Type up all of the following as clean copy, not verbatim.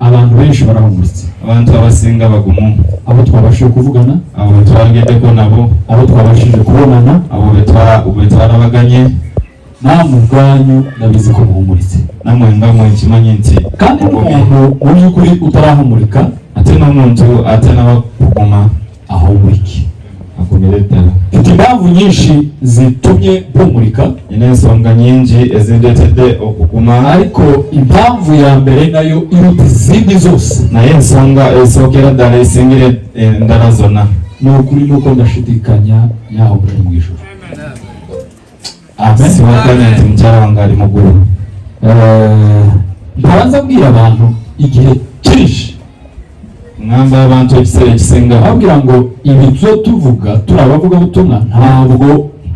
abantu benshi barahumuritse, abantu abasinga bagumu, abo twabashije kuvugana, abo twagende ko nabo, abo twabashije kubonana, abo betwara baganye, namwe ubwanyu nabizi ko muhumuritse, namwe ngamwe kimanyi nti kandi n'umuntu mu by'ukuri utarahumurika ate n'umuntu ate n'abakuguma ahumurike. akumiretera. Mfite impamvu nyinshi zitumye mpumurika, Ensonga nyingi ezindeetedde okuguma, ariko impamvu ya mbere nayo iruta izindi zose, naye ensonga esookera ddala esingire endala zonna ni ukuri nuko ndashidikanya yaho muri mu ijuru. Amen. siwakanya nti mukyala wange ali mu ggulu. Mbanza mbwira abantu igihe cyinshi, Ngamba abantu ekiseera ekisinga ababwira ngo ibi byo tuvuga turi abavugabutumwa ntabwo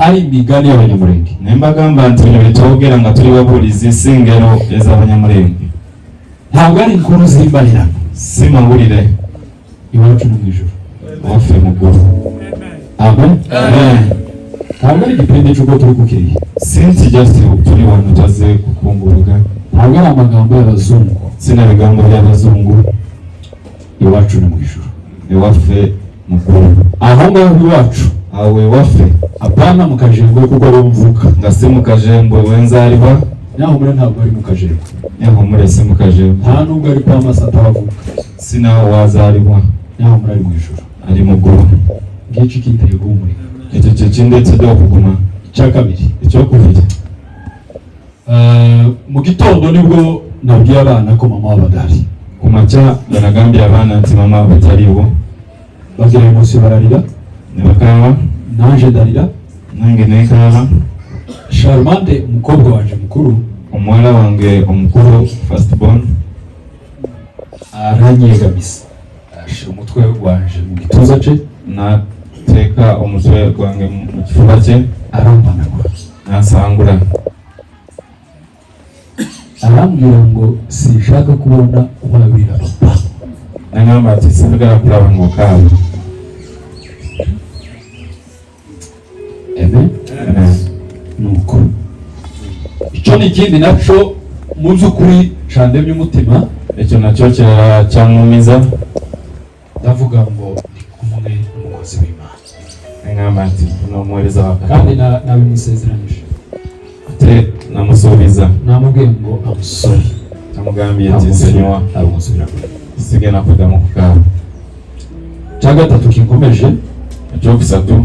ari imigani y'Abanyamulenge, ne mbagamba nti bino bye twogera nga tuli babuulizi si ngero ez'Abanyamulenge, ntabwo ari inkuru z'imbalirano. si mawulire Iwacu no mu ijuru. waffe mu ggulu. Amen. Ntabwo ari igipindi cy'uko turi kukiriye, si nti just tuli wano tazze kukunguluga, ntabwo ari amagambo y'abazungu. si na bigambo by'abazungu. Iwacu no mu ijuru. Ewaffe mu ggulu. Aho ngaho iwacu, Awo ewaffe apana mu kajengwe kuko ariho mvuka, nga si mu kajembwe wenzaalibwa, naho muri ntabwo ari mu kajengwe, Nehumure si mu kajembwe, nta nubwo ari kwa Masata havuka, si naho wazaalibwa, naho muri ari mu ijuru. ali mu ggulu. Ngiki kiteye guhumurika. Ekyo kye kindeetedde okuguma. Icya kabiri, Ekyokubiri, mu gitondo nibwo nabwiye abana ko mama wabadari, ku makya nga nagambye abaana nti mama bataliiwo, bagira umunsi bararira, ne bakaaba, nanje ndarira. nange neekaaba. Charmante umukobwa wanje mukuru Omuwala wange omukulu first born aranyegamisa, ashira umutwe wanje mu gituza cye, n'ateeka omutwe gwange mu kifuba kye, arampanagura, n'asangula. arambwira ngo sinshaka kubona wabira papa. Nagamba ati sinjagala kulaba ng'okaaba. Amen. Nuko icyo ni ikindi nacyo mu by'ukuri candemye umutima, Ekyo nakyo kirala kyangumiza. ndavuga ngo ndi kumwe n'umukozi w'Imana, Nagamba nti n'omuweereza wa kandi Katonda. nabimusezeranyije, Ate namusuubiza, namubwiye ngo amusore namugambye nti nsonyiwa, amusubira. sigenda kuddamu kukaaba. Cya gatatu kinkomeje, Ekyokusatu,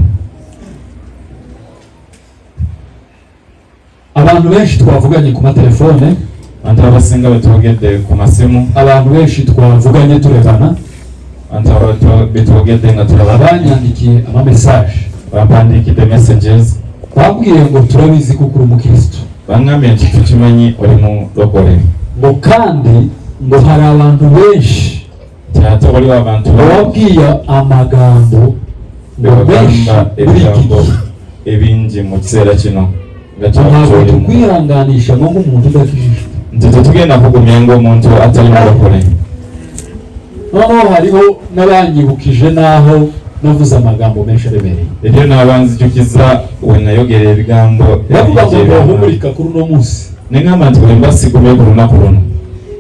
abantu benshi twavuganye ku matelefone, abantu abasinga betwogedde ku masimu, abantu benshi twavuganye turebana, abantu betwogedde nga tulaba, abanyandikiye amamesaje, bampandiikidde messages, bambwiye ngo turabizi ko uri umukristo, bangambye nti tukimanyi oli mulokole, ngo kandi ngo hari abantu benshi nti ate waliwo abantu bababwiye amagambo ngo benshi begagamba muri iki ebigambo gihe, ebingi mu kiseera kino nga ntabwo kyatulimu, tukwihanganisha ngo nk'umuntu udakijijwe. nti tetugenda kugumya ng'omuntu atali mulokole. Noneho hariho n'abanyibukije n'aho navuze amagambo menshi aremereye, Ebyo n'abanzijukiza we nayogera ebigambo bavuga ngo ebingi bahumurika kuri uno munsi. neŋŋamba nti bwe mba sigumye ku lunaku luno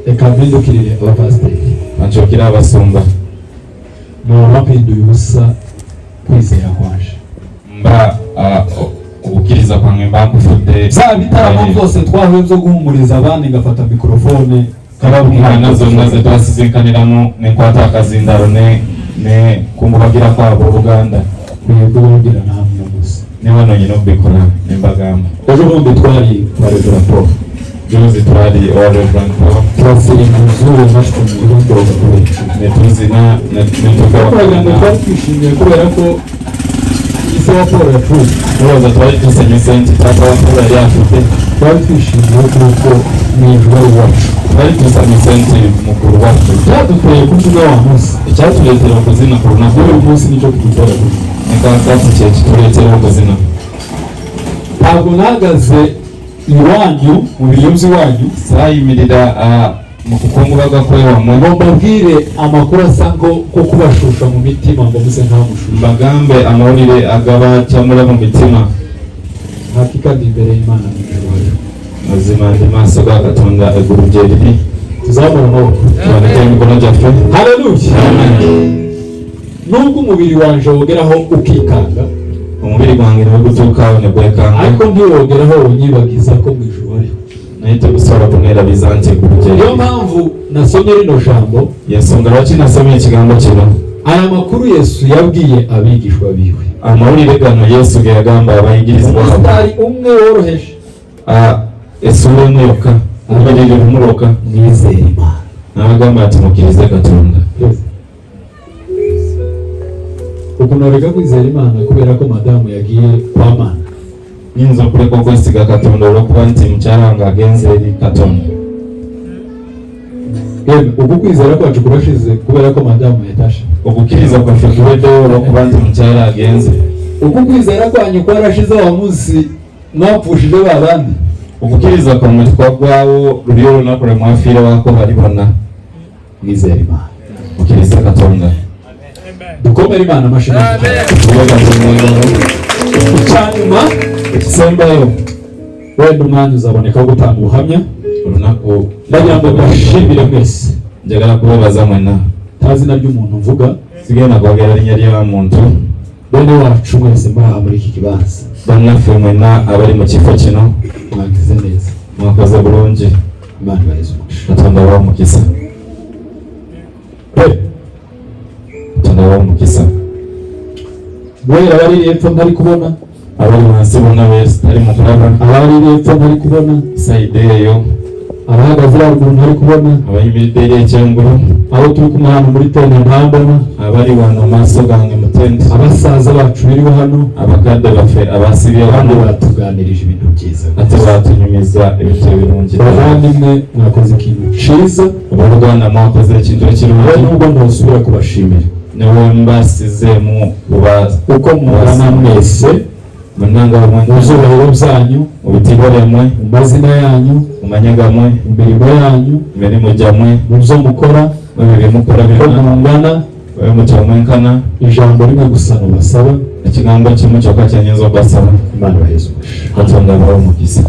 Reka mpindukirire abapasiteri, bankyokera abasumba, noba mpinduye ubusa kwizera kwanje. mba okukkiriza kwange mba nkufudde. Za bitaramo byose twahuye byo guhumuriza abandi, ngafata mikorofone Kalabungana zonna ze twasizinkaniramu ne nkwata akazindalo ne kumubagira kwabo Buganda, nkwiye kubabwira na hamwe uno munsi. ne wano nyina okubikola ne mbagamba. Ejo bundi twari barezera Paul, Juzi twali owa Reverend Paul turasirimba uzure mashiko mu gihugu rwose. ne tuzina ne Twakoraga ngo tugaana. twari twishimiye kubera ko ise wa Paul yapfuye, Olowooza twali tusanyuse nti taata wa Paul yali afudde. twari twishimiye kuko mu ijuru ari iwacu. Twali tusanyuse nti mukulu waffe. Byaduteye kuvuga wa munsi, Ekyatuleetera okuzina ku lunaku n'uyu olwo munsi nicyo tudutera kuvuga. ne kaakati kye kituleetera okuzina. Ntabwo nahagaze iwanyu mu biryo by'iwanyu Saayimirira mu kukungubaga kw'ewammwe ngo mbabwire amakuru asa ko kubashusha mu mitima ngo muze ntamushusha. mbagambe amawulire agabakyamula mu mitima. Hakika ndi imbere y'Imana mu ijuru. Mazima ndi maaso ga Katonda eggulu gye liri. Tuzamura amaboko. Tubanike emikono fe. Haleluya. Nubwo umubiri wanje wogeraho ukikanga, umubiri gwange niwo gutukaho nebwekanga, ariko ntiwogeraho unyibagiza ko mu ijuru ariho. nahita gusora kunera bizanze kurugero. Niyo mpamvu nasomye rino jambo. Yesonga lwaki nasomye ikigambo kino. Aya makuru Yesu yabwiye abigishwa biwe. Amawulire gano Yesu ge yagamba abayigirizwa babo. Ari umwe woroheje. Esura imwe yokka. Umubiri umuroka. Mwizere Imana. N'abagamba ati mukirize Katonda. Ukuntu kwizera Imana kubera ko madamu yagiye kwa Mana. Ninzo kureka kwesiga Katonda olwokuba nti mukyalanga agenze eri Katonda. Uku kwizera kwacu kurashize kubera ko madamu yatashe. Okukiriza kwaffe kuweddewo olwokuba nti mukyala agenze. Uku kwizera kwanyu kwarashize wa munsi mwapfushije babandi. Okukiriza kwammwe kwaggwawo luli olunaku lwe mwafiira wako bali bonna. Mwizere Imana. Mukirize Katonda. Dukomere Imana amashyi. Icyanyuma ikisembayo wenda umwanya uzaboneka wo gutanga ubuhamya. Olunaku ndagira ngo mbashimire mwese. Njagala kubebaza mwenna. Nta zina ry'umuntu mvuga, sigenda kwogera linnya lya muntu. Bene wacu mwese mbaha muri iki kibanza, bannaffe mwenna abali mu kifo kino mwagize neza, mwakoze bulungi. Imana ibahe umugisha. Katonda abahe omukisa. Katonda abahe omukisa. Mwera abari epfo ntari kubona, abali wansi bonna tali mu kulaba, abari epfo ntari kubona, sayidi eyo, abahagaze haruguru ntari kubona, abayimiridde eri ekyengulu, abo turi kumwe hano muri tente ntambona, abali wano mu maaso gange mu tente, abasaza bacu biriho hano, abakadde baffe abasibye abandi wano, batuganirije ibintu byiza, ate batunyumiza ebintu ebirungi. bavandimwe mwakoze ikintu cyiza, abooluganda mwakoze ekintu ekirungi, nubwo ntosubira kubashimira newe mbasizeemu uko mungana mwese munanga mu byubahiro byanyu, mu bitiibwa byammwe, mu mazina yanyu, mu manya gammwe, mu mirimo yanyu, mu mirimu gyammwe, mu byo mukora, mu byo mukola uko byonna, mungana. bwe mutya mwenkana. Ijambo rimwe gusa mubasaba, ekigambo kimu kyokka kyenyinza obbasaba. Imana ibahe umugisha. Katonda abahe omukisa.